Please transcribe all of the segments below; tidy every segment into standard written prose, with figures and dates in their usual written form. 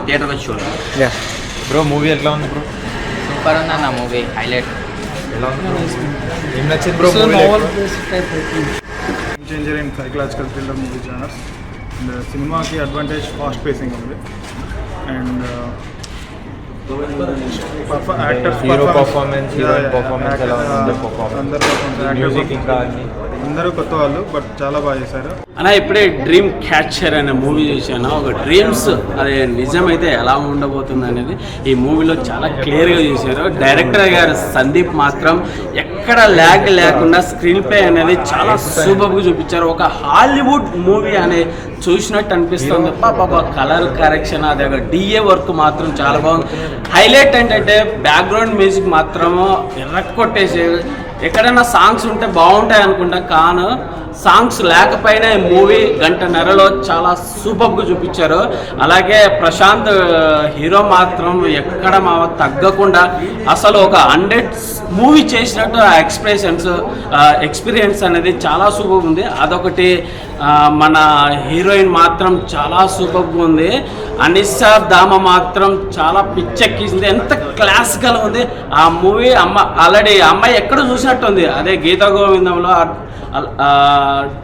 Theatre వచ్చి చూడండి. Bro movie ఎట్లా ఉంది బ్రో? సూపర్ ఉంది అన్న మూవీ, హైలైట్. ఎలా ఉంది? ఏం నచ్చింది bro? Changer in psychological thriller movie genres. And సినిమాకి అడ్వాంటేజ్ ఫాస్ట్ పేసింగ్ ఉంది. And hero performance, heroine performance ఎలా ఉంది? అందరూ కొత్త వాళ్ళు, బట్ చాలా బాగా చేశారు అన్న. ఇప్పుడే డ్రీమ్ క్యాచర్ అనే మూవీ చూశాను. ఒక డ్రీమ్స్ అది నిజమైతే ఎలా ఉండబోతుంది అనేది ఈ మూవీలో చాలా క్లియర్గా చూశారు. డైరెక్టర్ గారు సందీప్ మాత్రం ఎక్కడ ల్యాగ్ లేకుండా స్క్రీన్ ప్లే అనేది చాలా సూపర్గా చూపించారు. ఒక హాలీవుడ్ మూవీ అనే చూసినట్టు అనిపిస్తుంది. పాప కలర్ కరెక్షన్, అదే ఒక డిఏ వర్క్ మాత్రం చాలా బాగుంది. హైలైట్ ఏంటంటే బ్యాక్గ్రౌండ్ మ్యూజిక్ మాత్రము ఎర్రకొట్టేసి, ఎక్కడైనా సాంగ్స్ ఉంటే బాగుంటాయి అనుకుంటా, కానీ సాంగ్స్ లేకపోయినా ఈ మూవీ గంటన్నరలో చాలా సూపర్గా చూపించారు. అలాగే ప్రశాంత్ హీరో మాత్రం ఎక్కడ తగ్గకుండా అసలు ఒక 100 మూవీ చేసినట్టు ఆ ఎక్స్పీరియన్స్ అనేది చాలా సూపర్గా ఉంది. అదొకటి. మన హీరోయిన్ మాత్రం చాలా సూపర్గా ఉంది. అనిసా దామ మాత్రం చాలా పిచ్చెక్కింది. ఎంత క్లాసికల్ ఉంది ఆ మూవీ. ఆల్రెడీ అమ్మాయి ఎక్కడ చూసినట్టు ఉంది. అదే గీతా గోవిందంలో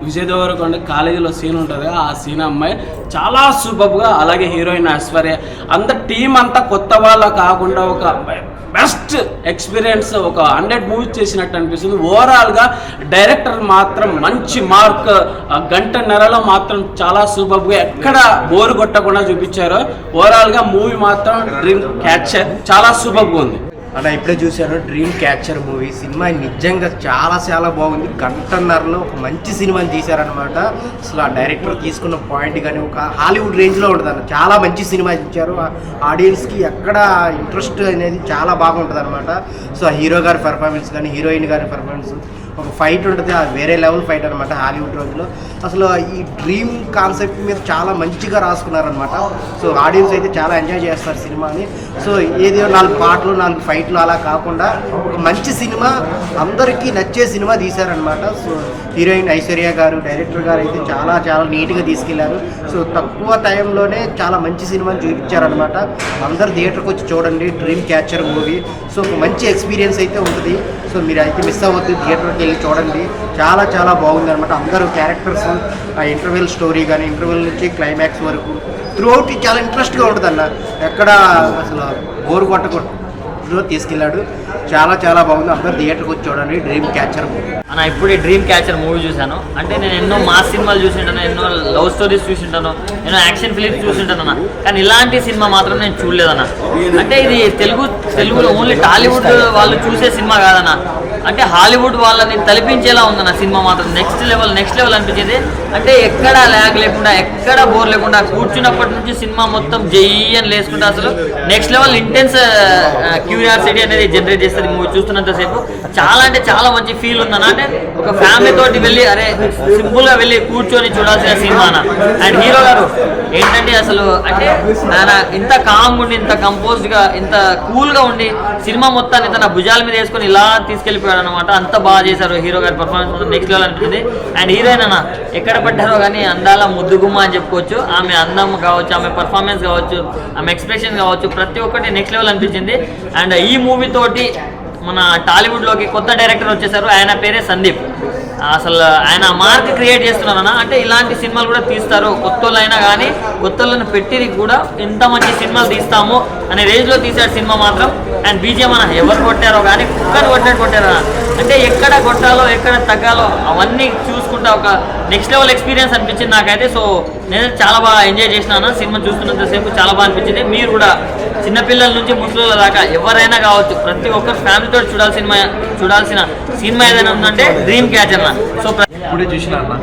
విజయ్ దేవరకొండ కాలేజీలో సీన్ ఉంటుంది, ఆ సీన్ అమ్మాయి చాలా సూపర్గా. అలాగే హీరోయిన్ ఐశ్వర్య, అంత టీం అంతా కొత్త వాళ్ళ కాకుండా ఒక బెస్ట్ ఎక్స్పీరియన్స్, ఒక 100 మూవీస్ చేసినట్టు అనిపిస్తుంది. ఓవరాల్గా డైరెక్టర్ మాత్రం మంచి మార్క్. గంటన్నరలో మాత్రం చాలా సూపర్గా, ఎక్కడ బోరు కొట్టకుండా చూపించారు. ఓవరాల్గా మూవీ మాత్రం డ్రీమ్ క్యాచర్ చాలా సూపర్గా ఉంది అన్న. ఇప్పుడే చూశాను డ్రీమ్ క్యాచర్ మూవీ. సినిమా నిజంగా చాలా చాలా బాగుంది. గంటన్నరలో ఒక మంచి సినిమాని తీశారనమాట. అసలు ఆ డైరెక్టర్ తీసుకున్న పాయింట్ కానీ ఒక హాలీవుడ్ రేంజ్లో ఉంటుంది అన్న. చాలా మంచి సినిమా ఇచ్చారు. ఆడియన్స్కి ఎక్కడ ఇంట్రెస్ట్ అనేది చాలా బాగుంటుంది అనమాట. సో హీరో గారి పర్ఫార్మెన్స్ కానీ, హీరోయిన్ గారి పర్ఫార్మెన్స్, ఒక ఫైట్ ఉంటుంది, అది వేరే లెవెల్ ఫైట్ అనమాట హాలీవుడ్ రోజులో. అసలు ఈ డ్రీమ్ కాన్సెప్ట్ మీద చాలా మంచిగా రాసుకున్నారనమాట. సో ఆడియన్స్ అయితే చాలా ఎంజాయ్ చేస్తారు సినిమాని. సో ఏదో 4 పాటలు 4 ఫైట్లు అలా కాకుండా ఒక మంచి సినిమా, అందరికీ నచ్చే సినిమా తీశారనమాట. సో హీరోయిన్ ఐశ్వర్య గారు, డైరెక్టర్ గారు అయితే చాలా చాలా నీట్గా తీసుకెళ్లారు. సో తక్కువ టైంలోనే చాలా మంచి సినిమాని చూపించారనమాట. అందరు థియేటర్కి వచ్చి చూడండి డ్రీమ్ క్యాచర్ మూవీ. సో ఒక మంచి ఎక్స్పీరియన్స్ అయితే ఉంటుంది. సో మీరు అయితే మిస్ అవ్వద్దు, థియేటర్కి వెళ్ళి చూడండి. చాలా చాలా బాగుంది అనమాట. అందరూ క్యారెక్టర్స్, ఆ ఇంటర్వెల్ స్టోరీ కానీ, ఇంటర్వెల్ నుంచి క్లైమాక్స్ వరకు త్రూ అవుట్ చాలా ఇంట్రెస్ట్గా ఉంటుంది అన్న. ఎక్కడ అసలు బోరు కొట్టకూడదు తీసుకెళ్ళాడు. చాలా చాలా బాగుంది. అందరూ థియేటర్కి వచ్చి చూడండి డ్రీమ్ క్యాచర్ మూవీ అన్న. ఇప్పుడు డ్రీమ్ క్యాచర్ మూవీ చూశాను. అంటే నేను ఎన్నో మాస్ సినిమాలు చూసింటాను, ఎన్నో లవ్ స్టోరీస్ చూసింటాను, ఎన్నో యాక్షన్ ఫిలిమ్స్ చూసింటాను అన్న. కానీ ఇలాంటి సినిమా మాత్రం నేను చూడలేదన్న. అంటే ఇది తెలుగులో ఓన్లీ టాలీవుడ్ వాళ్ళు చూసే సినిమా కాదన్న. అంటే హాలీవుడ్ వాళ్ళని తలపించేలా ఉందన్న సినిమా మాత్రం. నెక్స్ట్ లెవెల్ అనిపించింది. అంటే ఎక్కడ ల్యాగ్ లేకుండా, ఎక్కడ బోర్ లేకుండా, కూర్చున్నప్పటి నుంచి సినిమా మొత్తం జయ్యని లేసుకుంటే అసలు నెక్స్ట్ లెవెల్ ఇంటెన్స్ క్యూరియాసిటీ అనేది జనరేట్ చేస్తుంది మూవీ చూస్తున్నంతసేపు. చాలా అంటే చాలా మంచి ఫీల్ ఉందన్న. అంటే ఒక ఫ్యామిలీ తోటి వెళ్ళి సింపుల్గా వెళ్ళి కూర్చొని చూడాల్సిన సినిమా అన్న. అండ్ హీరో గారు ఏంటంటే అసలు అంటే ఆయన ఇంత కామ్గా ఉండి, ఇంత కంపోజ్డ్గా, ఇంత కూల్గా ఉండి సినిమా మొత్తాన్ని తన భుజాల మీద వేసుకొని ఇలా తీసుకెళ్ళిపోయాడు అనమాట. అంత బాగా చేశారు హీరో గారి పర్ఫార్మెన్స్. నెక్స్ట్ లెవెల్ అనిపించింది. అండ్ హీరోయిన్ అన్న ఎక్కడ పడ్డారో కానీ అందాల ముద్దుగుమ్మ అని చెప్పుకోవచ్చు. ఆమె అందం కావచ్చు, ఆమె పర్ఫార్మెన్స్ కావచ్చు, ఆమె ఎక్స్ప్రెషన్ కావచ్చు, ప్రతి ఒక్కటి నెక్స్ట్ లెవెల్ అనిపించింది. అండ్ ఈ మూవీ తోటి మన టాలీవుడ్లోకి కొత్త డైరెక్టర్ వచ్చేసారు. ఆయన పేరే సందీప్. అసలు ఆయన మార్క్ క్రియేట్ చేస్తున్నారన్న. అంటే ఇలాంటి సినిమాలు కూడా తీస్తారు, కొత్త వాళ్ళైనా కానీ కొత్త వాళ్ళని పెట్టి కూడా ఇంత మంచి సినిమాలు తీస్తాము అనే రేంజ్లో తీశాడు సినిమా మాత్రం. అండ్ బీజిఎం అన్న ఎవరు కొట్టారో కానీ కుక్కని కొట్టినట్టు కొట్టారన్న. అంటే ఎక్కడ కొట్టాలో ఎక్కడ తగ్గాలో అవన్నీ చూసుకుంటా ఒక నెక్స్ట్ లెవెల్ ఎక్స్పీరియన్స్ అనిపించింది నాకైతే. సో నేను చాలా బాగా ఎంజాయ్ చేసినాను సినిమా చూస్తున్నంతసేపు. చాలా బాగా అనిపించింది. మీరు కూడా చిన్నపిల్లల నుంచి ముసలిళ్ళ దాకా ఎవరైనా కావచ్చు, ప్రతి ఒక్కరు ఫ్యామిలీతో చూడాల్సిన సినిమా ఏదైనా ఉందంటే డ్రీమ్ క్యాచర్ అన్న. సో ఇప్పుడే చూసిన అన్న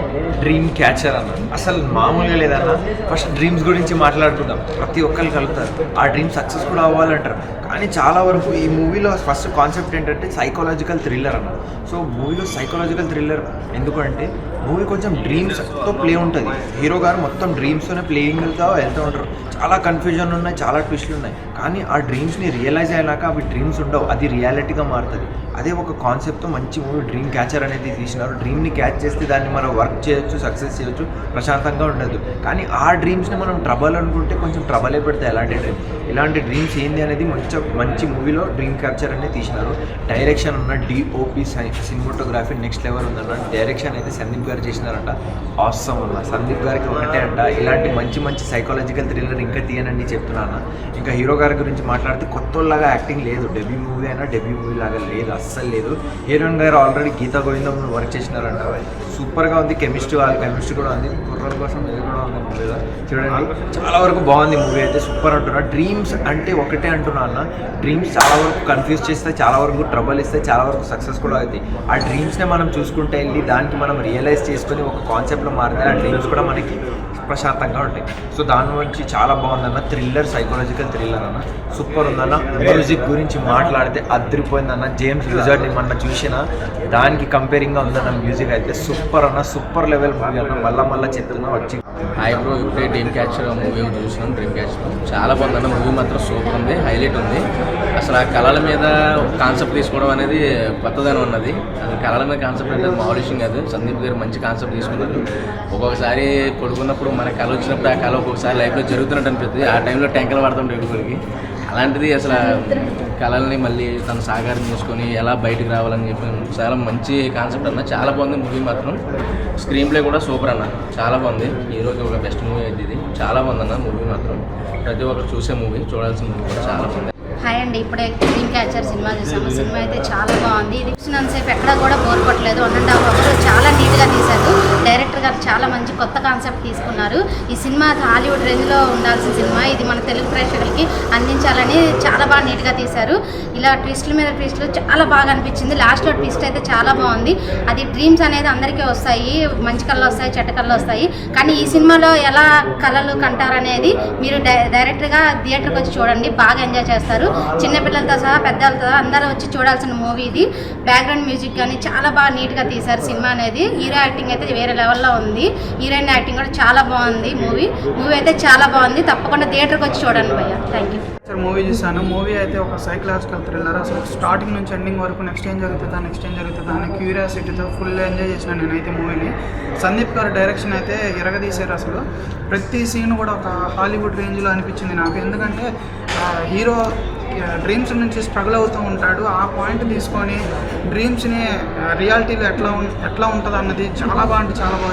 డ్రీమ్ క్యాచర్ అన్న. అసలు మామూలుగా లేదన్న. ఫస్ట్ డ్రీమ్స్ గురించి మాట్లాడుకుందాం. ప్రతి ఒక్కరు కలుగుతారు, ఆ డ్రీమ్ సక్సెస్ కూడా అవ్వాలంటారు. కానీ చాలా వరకు ఈ మూవీలో ఫస్ట్ కాన్సెప్ట్ ఏంటంటే సైకాలజికల్ థ్రిల్లర్ అన్న. సో మూవీలో సైకాలజికల్ థ్రిల్లర్ ఎందుకంటే మూవీ కొంచెం డ్రీమ్స్తో ప్లే ఉంటుంది. హీరో గారు మొత్తం డ్రీమ్స్తోనే ప్లేయింగ్తో వెళ్తూ ఉంటారు. చాలా కన్ఫ్యూజన్ ఉన్నాయి, చాలా ట్విస్ట్లు ఉన్నాయి. కానీ ఆ డ్రీమ్స్ని రియలైజ్ అయ్యాక అవి డ్రీమ్స్ ఉండవు, అది రియాలిటీగా మారుతుంది. అదే ఒక కాన్సెప్ట్తో మంచి మూవీ డ్రీమ్ క్యాచర్ అనేది తీసినారు. డ్రీమ్ని క్యాచ్ చేస్తే దాన్ని మనం వర్క్ చేయొచ్చు, సక్సెస్ చేయొచ్చు, ప్రశాంతంగా ఉండదు. కానీ ఆ డ్రీమ్స్ని మనం ట్రబుల్ అనుకుంటే కొంచెం ట్రబులే పెడతాయి. ఇలాంటి డ్రీమ్స్ ఏంది అనేది మంచి మూవీలో డ్రీమ్ క్యాప్చర్ అనేది తీసినారు. డైరెక్షన్ ఉన్న డిఓపి సినిమాటోగ్రఫీ నెక్స్ట్ లెవెల్ ఉందన్న. డైరెక్షన్ అయితే సందీప్ గారు చేసినారంట. ఆసమ్ అన్న. సందీప్ గారికి ఒకటే అంట, ఇలాంటి మంచి సైకాలజికల్ థ్రిల్లర్ ఇంకా తీయనని చెప్తున్నాను. ఇంకా హీరో గారి గురించి మాట్లాడితే కొత్తలాగా యాక్టింగ్ లేదు. డెబ్యూ మూవీ అయినా డెబ్యూ మూవీ లాగా లేదు, అస్సలు లేదు. హీరోయిన్ గారు ఆల్రెడీ గీతా గోవిందం వర్క్ చేసినారంట. సూపర్గా ఉంది. కెమిస్ట్రీ కూడా ఉంది. కుర్రల కోసం ఇది కూడా ఉంది మూవీలో. చూడండి, చాలా వరకు బాగుంది మూవీ అయితే. సూపర్ అంటున్నా. డ్రీమ్స్ అంటే ఒకటే అంటున్నా అన్న. డ్రీమ్స్ చాలా వరకు కన్ఫ్యూజ్ చేస్తాయి, చాలా వరకు ట్రబుల్ ఇస్తాయి, చాలా వరకు సక్సెస్ కూడా అవుతాయి. ఆ డ్రీమ్స్నే మనం చూసుకుంటే వెళ్ళి దానికి మనం రియలైజ్ చేసుకొని ఒక కాన్సెప్ట్లో మారితే ఆ డ్రీమ్స్ కూడా మనకి ప్రశాంతంగా ఉంటాయి. సో దాని నుంచి చాలా బాగుందన్న. థ్రిల్లర్, సైకాలజికల్ థ్రిల్లర్ అన్న. సూపర్ ఉందన్న. మ్యూజిక్ గురించి మాట్లాడితే అదిరిపోయిందన్న. జేమ్స్ విజార్డ్ని మొన్న చూసిన దానికి కంపేరింగ్గా ఉందన్న. మ్యూజిక్ అయితే సూపర్ అన్న. సూపర్ లెవెల్ మూవీ అన్న. మళ్ళా చెప్తున్నా వచ్చి హాయ్ బ్రో, ఇప్పుడే డ్రీమ్ క్యాచర్ మూవీ చూసినాం. డ్రీమ్ క్యాచర్ చాలా బాగుందన్న. మూవీ మాత్రం సూపర్ ఉంది, హైలైట్ ఉంది. అసలు ఆ కళల మీద కాన్సెప్ట్ తీసుకోవడం అనేది కొత్తదనం ఉన్నది. అది కళల మీద కాన్సెప్ట్ అంటే మామూలు విషయం కాదు. సందీప్ గారు మంచి కాన్సెప్ట్ తీసుకున్నారు. ఒక్కొక్కసారి పడుకున్నప్పుడు మన కళ వచ్చినప్పుడు ఆ కళ ఒక్కొక్కసారి లైఫ్లో జరుగుతున్నట్టు అనిపిస్తుంది. ఆ టైంలో ట్యాంకులు పడుతుంటాయి ఎడుగురికి. అలాంటిది అసలు కళల్ని మళ్ళీ తను సాకారం చేసుకొని ఎలా బయటకు రావాలని చెప్పి చాలా మంచి కాన్సెప్ట్ అన్న. చాలా బాగుంది మూవీ మాత్రం. స్క్రీన్ ప్లే కూడా సూపర్ అన్న, చాలా బాగుంది. హీరోకి ఒక బెస్ట్ మూవీ అయితే ఇది. చాలా బాగుందన్న మూవీ మాత్రం. ప్రతి ఒక్కరు చూసే మూవీ, చూడాల్సిన మూవీ కూడా చాలా బాగుంది. హాయ్ అండి, ఇప్పుడే డ్రీమ్ క్యాచర్ సినిమా చూసాము. సినిమా అయితే చాలా బాగుంది. ఇది చూసినంతసేపు ఎక్కడ కూడా బోర్ కొట్టలేదు. 1.5 hours చాలా నీట్గా తీశారు. డైరెక్టర్ గారు చాలా మంచి కొత్త కాన్సెప్ట్ తీసుకున్నారు. ఈ సినిమా హాలీవుడ్ రేంజ్లో ఉండాల్సిన సినిమా. ఇది మన తెలుగు ప్రేక్షకులకి అందించాలని చాలా బాగా నీట్గా తీశారు. ఇలా ట్విస్టుల మీద ట్విస్టులు చాలా బాగా అనిపించింది. లాస్ట్లో ట్విస్ట్ అయితే చాలా బాగుంది. అది డ్రీమ్స్ అనేది అందరికీ వస్తాయి, మంచి కళలు వస్తాయి, చెడ్డ కళలు వస్తాయి. కానీ ఈ సినిమాలో ఎలా కళలు కంటారనేది మీరు డైరెక్ట్గా థియేటర్కి వచ్చి చూడండి, బాగా ఎంజాయ్ చేస్తారు. చిన్నపిల్లలతో సహా పెద్దలతో అందరూ వచ్చి చూడాల్సిన మూవీ ఇది. బ్యాక్గ్రౌండ్ మ్యూజిక్ కానీ చాలా బాగా నీట్గా తీశారు సినిమా అనేది. హీరో యాక్టింగ్ అయితే వేరే లెవెల్లో ఉంది. హీరోయిన్ యాక్టింగ్ కూడా చాలా బాగుంది. మూవీ అయితే చాలా బాగుంది. తప్పకుండా థియేటర్కి వచ్చి చూడండి భయ్య. Thank you. మూవీ చూసాను. మూవీ అయితే ఒక సైకలాజికల్ థ్రిల్లర్. అసలు స్టార్టింగ్ నుంచి ఎండింగ్ వరకు నెక్స్ట్ ఏం జరుగుతుందా అనే క్యూరియాసిటీతో ఫుల్ ఎంజాయ్ చేసినాను నేనైతే మూవీని. సందీప్ గారు డైరెక్షన్ అయితే ఎరగదీశారు. అసలు ప్రతి సీన్ కూడా ఒక హాలీవుడ్ రేంజ్లో అనిపించింది నాకు. ఎందుకంటే హీరో డ్రీమ్స్ నుంచి స్ట్రగుల్ అవుతూ ఉంటాడు. ఆ పాయింట్ తీసుకొని డ్రీమ్స్ని రియాలిటీలో ఎట్లా ఉంటుంది అన్నది చాలా బాగా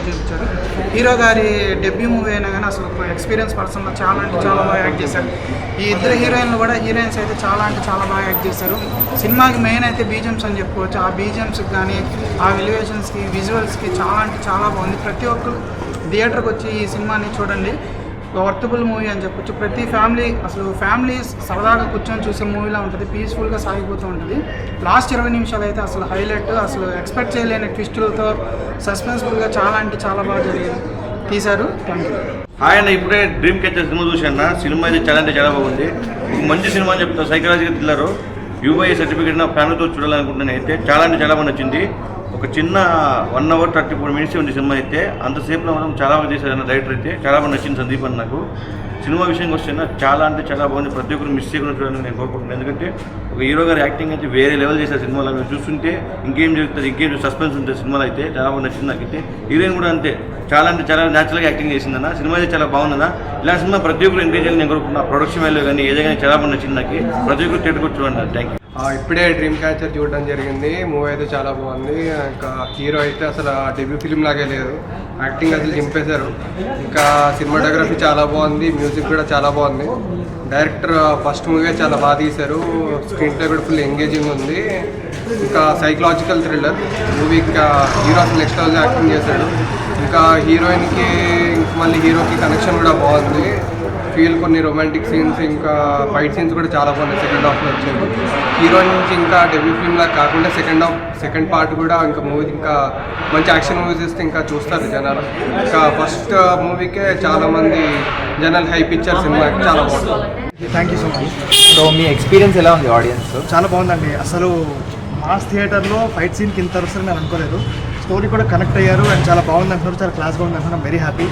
చూపించారు. హీరో గారి డెబ్యూ మూవీ అయినా కానీ అసలు ఎక్స్పీరియన్స్ పర్సన్లో చాలా బాగా యాక్ట్ చేశారు. ఈ ఇద్దరు హీరోయిన్స్ అయితే చాలా బాగా యాక్ట్ చేశారు. సినిమాకి మెయిన్ అయితే బీజిఎమ్స్ అని చెప్పుకోవచ్చు. ఆ బీజిఎమ్స్కి కానీ ఆ ఎలివేషన్స్కి విజువల్స్కి చాలా బాగుంది. ప్రతి ఒక్కరు థియేటర్కి వచ్చి ఈ సినిమాని చూడండి. వర్తబుల్ మూవీ అని చెప్పొచ్చు. ప్రతి ఫ్యామిలీ సరదాగా కూర్చొని చూసే మూవీలా ఉంటుంది. పీస్ఫుల్గా సాగిపోతూ ఉంటుంది. లాస్ట్ 20 నిమిషాలు అయితే అసలు హైలైట్. అసలు ఎక్స్పెక్ట్ చేయలేని ట్విస్టులతో సస్పెన్స్ఫుల్గా చాలా బాగా జరిగింది తీశారు. Thank you. హాయ్ అన్న, ఇప్పుడే డ్రీమ్ క్యాచర్ సినిమా చూశాను. సినిమా అయితే చాలా బాగుంది. మంచి సినిమా అని చెప్తాను. Psychological thriller. యూఐఏ సర్టిఫికేట్ నా ఫ్యామిలీతో చూడాలనుకుంటున్నాను. అయితే చాలా బాగా నచ్చింది. ఒక చిన్న 1 hour 34 minutes ఉంది సినిమా అయితే. అంతసేపులో మనం చాలా బాగా చేశారన్న డైరెక్టర్ అయితే. చాలా బాగా నచ్చింది సందీప్ అని నాకు. సినిమా విషయంకి వస్తే చాలా బాగుంది. ప్రతి ఒక్కరు మిస్ చేయకుండా చూడాలని నేను కోరుకుంటున్నాను. ఎందుకంటే ఒక హీరో గారి యాక్టింగ్ అయితే వేరే లెవెల్ చేశారు సినిమాలో. మేము చూస్తుంటే ఇంకేం జరుగుతుంది, ఇంకేం సస్పెన్స్ ఉంటుంది సినిమాలో అయితే. చాలా బాగా నచ్చింది నాకైతే. హీరోయిన్ కూడా అంతే, చాలా న్యాచురల్గా యాక్టింగ్ చేసిందన్న. సినిమా అయితే చాలా బాగుందన్న. ఇలాంటి సినిమా ప్రతి ఒక్కరు ఎంకరేజ్ చేయాలని నేను కోరుకుంటున్నా. ప్రొడక్షన్ వాల్యూ కానీ ఏదైనా చాలా బాగా నచ్చింది నాకు. ప్రతి ఒక్కరు థియేటర్కి వచ్చి చూడండి. Thank you. ఇప్పుడే డ్రీమ్ క్యాచర్ చూడడం జరిగింది. మూవీ అయితే చాలా బాగుంది. ఇంకా హీరో అయితే అసలు డెబ్యూ ఫిలిం లాగే లేదు. యాక్టింగ్ అసలు చింపేశారు. ఇంకా సినిమాటోగ్రఫీ చాలా బాగుంది. మ్యూజిక్ కూడా చాలా బాగుంది. డైరెక్టర్ ఫస్ట్ మూవీ చాలా బాగా తీశారు. స్క్రీన్ ప్లే కూడా ఫుల్ ఎంగేజింగ్ ఉంది. ఇంకా సైకలాజికల్ థ్రిల్లర్ మూవీ. ఇంకా హీరో అసలు నెక్స్ట్ లెవెల్ యాక్టింగ్ చేశాడు. ఇంకా హీరోయిన్కి మళ్ళీ హీరోకి కనెక్షన్ కూడా బాగుంది. కొన్ని రొమాంటిక్ సీన్స్ ఇంకా ఫైట్ సీన్స్ కూడా చాలా బాగున్నాయి. సెకండ్ హాఫ్లో వచ్చాయి. హీరోయిన్ నుంచి ఇంకా డెబ్యూ ఫిల్మ్లా కాకుండా సెకండ్ పార్ట్ కూడా ఇంకా మూవీ ఇంకా మంచి యాక్షన్ మూవీస్ ఇస్తే ఇంకా చూస్తారు జనాలు. ఇంకా ఫస్ట్ మూవీకే చాలామంది జనాలు హైప్ ఇచ్చారు. సినిమాకి చాలా బాగుంటుంది. Thank you so much. So me experience ఎలా ఉంది ఆడియన్స్? చాలా బాగుందండి. అసలు మాస్ థియేటర్లో ఫైట్ సీన్కి ఇంత వస్తుంది నేను అనుకోలేదు. స్టోరీ కూడా కనెక్ట్ అయ్యారు అండ్ చాలా బాగుంది అంటున్నారు, చాలా క్లాస్గా ఉంది అంటున్నారు. Very happy.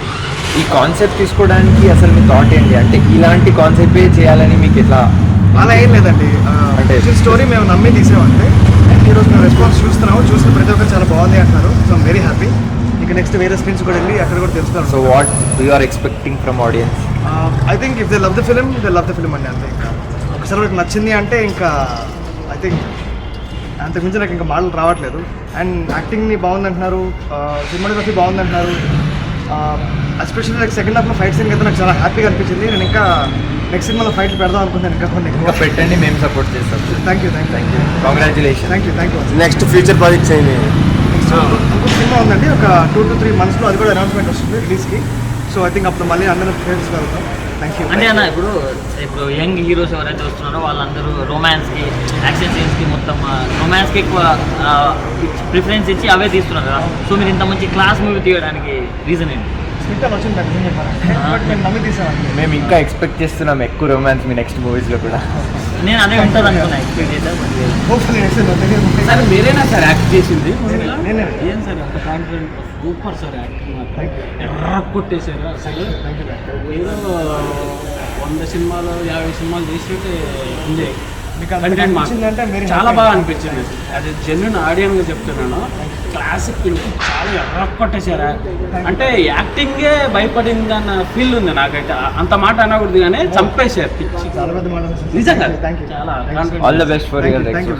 ఈ కాన్సెప్ట్ తీసుకోవడానికి అసలు మీ థాట్ ఏంటి? అంటే ఇలాంటి కాన్సెప్టే చేయాలని మీకు ఎట్లా? అలా ఏం లేదండి, అంటే స్టోరీ మేము నమ్మి తీసామంటే అండ్ ఈరోజు మేము రెస్పాన్స్ చూసిన ప్రతి ఒక్కరు చాలా బాగుంది అంటున్నారు. So I'm very happy. ఇక నెక్స్ట్ వేరే స్క్రీన్స్ కూడా వెళ్ళి అక్కడ కూడా తెలుసుకున్నాం. So what you are expecting from audience? I think if they love the film అండి. అంతే, ఇంకా ఒకసారి వాళ్ళకి నచ్చింది అంటే ఇంకా ఐ థింక్ అంతకుమించి నాకు ఇంకా మాటలు రావట్లేదు. అండ్ యాక్టింగ్ని బాగుంది అంటున్నారు, సినిమాటోగ్రఫీ బాగుంది అంటున్నారు. ఎస్పెషల్లీ లైక్ సెకండ్ హాఫ్లో ఫైట్ సీన్ అయితే నాకు చాలా హ్యాపీగా అనిపించింది. నేను ఇంకా నెక్స్ట్ సినిమాలో ఫైట్లు పెడదాం అనుకుంటాను. ఇంకా పెట్టండి, మేము సపోర్ట్ చేస్తాం. Thank you. Congratulation. Thank you. Next future projects అయింది. ఇంకొక సినిమా ఉందండి, ఒక 2 to 3 monthsలో అది కూడా అనౌన్స్మెంట్ వస్తుంది రిలీజ్కి. సో ఐ థింక్ అప్పుడు మళ్ళీ అందరం ఫ్రెండ్స్ కలుగుతాం. Thank you. అంటే అన్న ఇప్పుడు యంగ్ హీరోస్ ఎవరైతే వస్తున్నారో వాళ్ళందరూ రొమాన్స్కి, యాక్షన్ సీన్స్కి, మొత్తం రొమాన్స్కి ఎక్కువ ప్రిఫరెన్స్ ఇచ్చి అవే తీస్తున్నారు కదా. సో మీరు ఇంత మంచి క్లాస్ మూవీ తీయడానికి రీజన్ ఏంటి? స్క్రిప్ట్ వచ్చింది నాకు ఏం చెప్పారంటే, బట్ మేము నమ్మి తీసామండి. మేము ఇంకా ఎక్స్పెక్ట్ చేస్తున్నాం ఎక్కువ రొమాన్స్ మీ నెక్స్ట్ మూవీస్లో కూడా. నేను అదే ఉంటుంది అనుకున్నా, ఎక్స్పెక్ట్ చేశాను. హోప్ఫుల్లీ నెక్స్ట్ సార్ మీరేనా సార్ యాక్ట్ చేసింది? నేనే. ఏం సార్ అంత కాన్ఫిడెంట్? సూపర్ సార్ యాక్టింగ్ మాత్రం ఎర్ర కొట్టేశారు అసలు. ఏదో 100 సినిమాలు 50 సినిమాలు చేసినట్టే ఎంజాయ్. మీకు అది కంటెంట్ అనిపించిందంటే మీరు చాలా బాగా అనిపించింది. అది జెన్యున్ ఆడియన్గా చెప్తున్నాను. క్లాసిక్ చాలా ఎర్ర కొట్టేశారా అంటే యాక్టింగే భయపడింది అన్న ఫీల్ ఉంది నాకైతే. అంత మాట అనకూడదు కానీ చంపేశారు పిచ్చి. చాలా పెద్ద మాట. నిజంగా థ్యాంక్ యూ. చాలా all the best for your thank you.